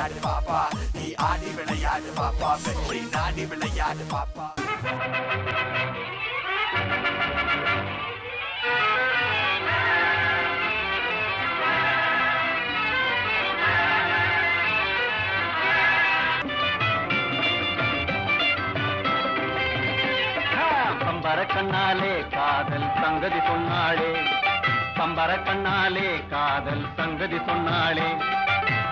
விளையாடு பாப்பா, நீ ஆடி விளையாடு பாப்பா, வெற்றி நாடி விளையாடு பாப்பா. பம்பர கண்ணாலே காதல் சங்கதி சொன்னாளே, பம்பர கண்ணாலே காதல் சங்கதி சொன்னாளே,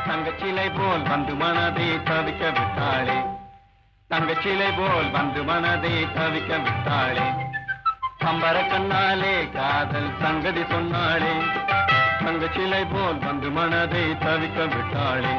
தங்கச்சிலை போல் வந்து மனதை தவிக்க விட்டாளே, தங்கச்சிலை போல் வந்து மனதை தவிக்க விட்டாளே. பம்பர கண்ணாலே காதல் சங்கதி சொன்னாளே, தங்கச்சிலை போல் வந்து மனதை தவிக்க விட்டாளே.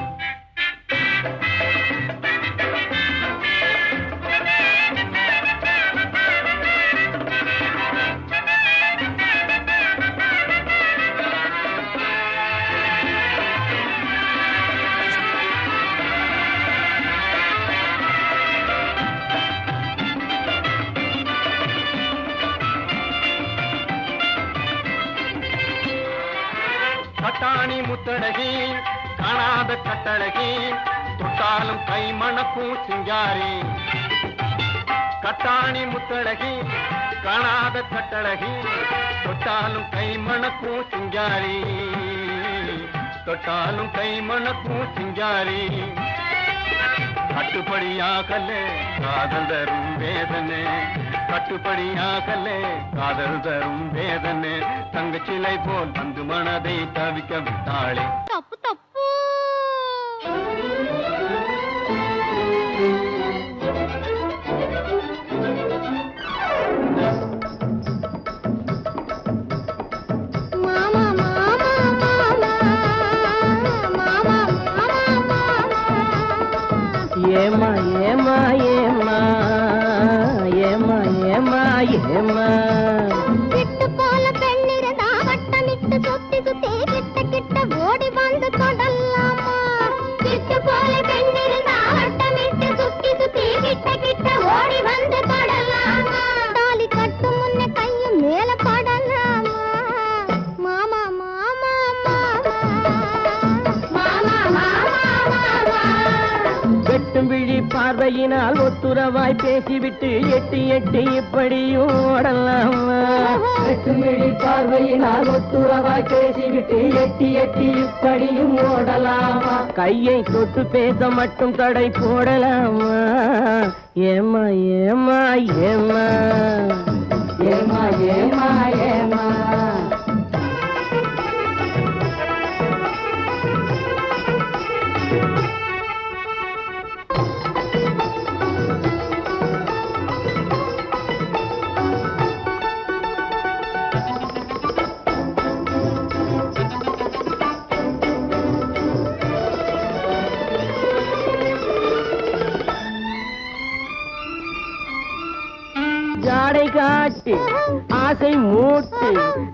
கட்டாணி முத்தழகி காணாத கட்டழகி, தொட்டாலும் கை மணக்கும் சிங்காரி. கட்டாணி முத்தழகி காணாத கட்டழகி, தொட்டாலும் கை மணக்கும் சிங்காரி, தொட்டாலும் கை மணக்கும் சிங்காரி. கட்டுப்படியாகலே காதல் தரும் வேதனை, கட்டுப்படியாகலே காதல் தரும் வேதனை, தங்கச்சிலை போல் வந்து மனதை தவிக்க விட்டாளே. தப்பு தப்பு. ஏமா ஏமா ஏமா ஏமா ஏமா ஏமா, விட்டு போல பெண்ணிருந்தா வட்டமிட்டு சுத்தி சுத்தி கிட்ட கிட்ட ஓடி வந்து தொடலாமா. விட்டு போல பெண்ணிருந்தா வட்டமிட்டு சுத்தி சுத்தி கிட்ட கிட்ட ஓடி வந்து தொடலாமா. தாலி கட்டும் முன்ன கையும் மேல படலாமா. மாமா மாமா மாமா மாமா மாமா. வெட்டும் விழி பார்வையினால் ஒத்துறவாய் பேசிவிட்டு எட்டி எட்டி இப்படியும் ஓடலாமா. வெட்டும் விழி பார்வையினால் ஒத்துறவாய் பேசிவிட்டு எட்டி எட்டி இப்படியும் ஓடலாமா. கையை தொட்டு பேச மட்டும் தடை போடலாமா. ஏமா ஏமா ஏமா ஏமா ஏமா ஏமா. ஜாடை காட்டி ஆசை மூட்டி,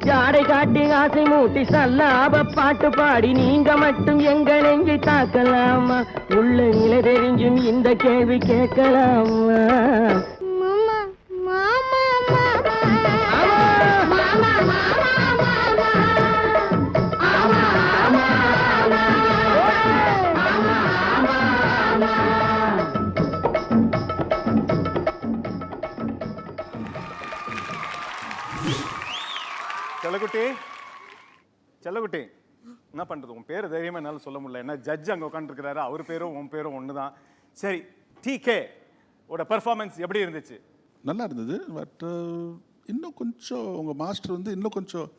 ஜாடை காட்டி ஆசை மூட்டி சல்லாப பாட்டு பாடி நீங்க மட்டும் எங்க நெஞ்சை தாக்கலாமா. உள்ள நிலை தெரிஞ்சும் இந்த கேள்வி கேட்கலாமா. செல்லக்குட்டி, செல்லக்குட்டி, என்ன பண்ணுறது? உன் பேர் தைரியமாக என்னால் சொல்ல முடியல. என்ன ஜட்ஜ் அங்கே உட்காந்துருக்கிறாரு, அவர் பேரும் உன் பேரும் ஒன்று தான். சரி, டிகே ஓட பெர்ஃபார்மன்ஸ் எப்படி இருந்துச்சு? நல்லா இருந்தது. பட் இன்னும் கொஞ்சம் உங்கள் மாஸ்டர் வந்து இன்னும் கொஞ்சம்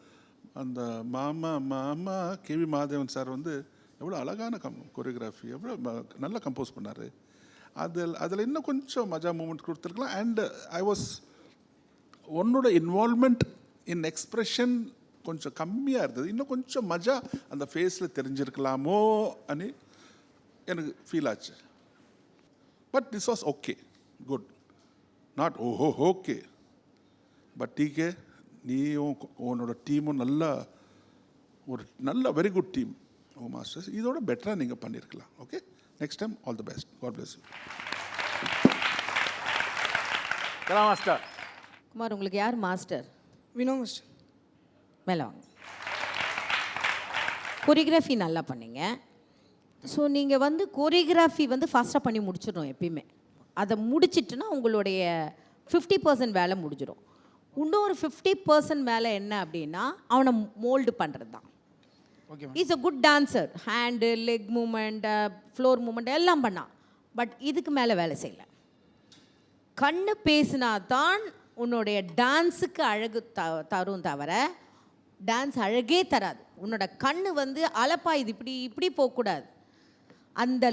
அந்த மாமா மாமா கேவி மாதேவன் சார் வந்து எவ்வளோ அழகான கொரியோகிராஃபி, எவ்வளோ நல்லா கம்போஸ் பண்ணார். அதில் இன்னும் கொஞ்சம் மஜா மூமெண்ட் கொடுத்துருக்கலாம். அண்ட் ஐ வாஸ் உன்னோட இன்வால்மெண்ட் இன் எக்ஸ்பிரஷன் கொஞ்சம் கம்மியாக இருந்தது. இன்னும் கொஞ்சம் மஜா அந்த ஃபேஸில் தெரிஞ்சிருக்கலாமோ అని எனக்கு ஃபீல் ஆச்சு. But this was okay, good, not ஓஹோ ஓகே. பட் டிகே, நீயும் உன்னோட டீமும் நல்ல very good team. Oh masters, இதோட பெட்டராக நீங்கள் பண்ணியிருக்கலாம். Okay, next time all the best. God bless you. Master Kumar, உங்களுக்கு யார் மாஸ்டர்? வினோ மாஸ்டர். மேலே வாங்க. கொரியோகிராஃபி நல்லா பண்ணீங்க. ஸோ நீங்கள் வந்து கோரியோகிராஃபி வந்து ஃபாஸ்ட்டாக பண்ணி முடிச்சிடணும் எப்பயுமே. அதை முடிச்சிட்டுனா உங்களுடைய 50% வேலை முடிஞ்சிடும். இன்னொரு 50% வேலை என்ன அப்படின்னா அவனை மோல்டு பண்ணுறது தான். Is a good dancer, hand, leg movement, floor movement எல்லாம் பண்ணான். பட் இதுக்கு மேலே வேலை செய்யலை. கண்ணு பேசினா தான் உன்னுடைய டான்ஸுக்கு அழகு தரும் தவிர டான்ஸ் அழகே தராது. உன்னோட கண்ணு வந்து அலப்பா இது இப்படி இப்படி போகக்கூடாது. அந்த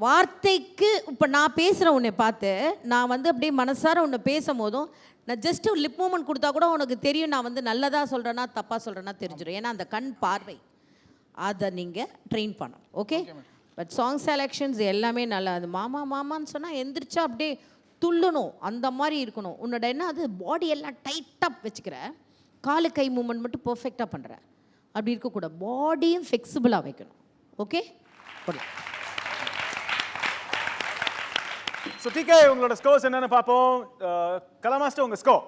வார்த்தைக்கு இப்போ நான் பேசுகிறேன் உன்னை பார்த்து, நான் வந்து அப்படியே மனசார உன்னை பேசும் போதும் நான் ஜஸ்ட்டு லிப் மூமெண்ட் கொடுத்தா கூட உனக்கு தெரியும் நான் வந்து நல்லதாக சொல்கிறேன்னா தப்பாக சொல்கிறேன்னா தெரிஞ்சிடும். ஏன்னா அந்த கண் பார்வை அதை நீங்கள் ட்ரெயின் பண்ணணும். ஓகே, பட் சாங் செலெக்ஷன்ஸ் எல்லாமே நல்லா. அது மாமா மாமான்னு சொன்னால் எந்திரிச்சா அப்படியே துள்ளணும், அந்த மாதிரி இருக்கணும். உன்னோட என்ன அது பாடி எல்லாம் டைட்டாக வச்சுக்கிற, காலு கை மூமெண்ட் மட்டும் பர்ஃபெக்டாக பண்ணுற, அப்படி இருக்கக்கூடாது. பாடியும் ஃப்ளெக்சிபிளாக வைக்கணும். ஓகே, ஸோ டிகே உங்களோட ஸ்கோர்ஸ் என்னன்னு பார்ப்போம். கலா மாஸ்டர் உங்க ஸ்கோர்.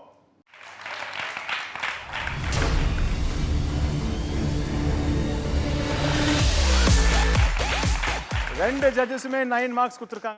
2 ஜட்ஜஸுமே 9 மார்க்ஸ் கொடுத்துருக்காங்க.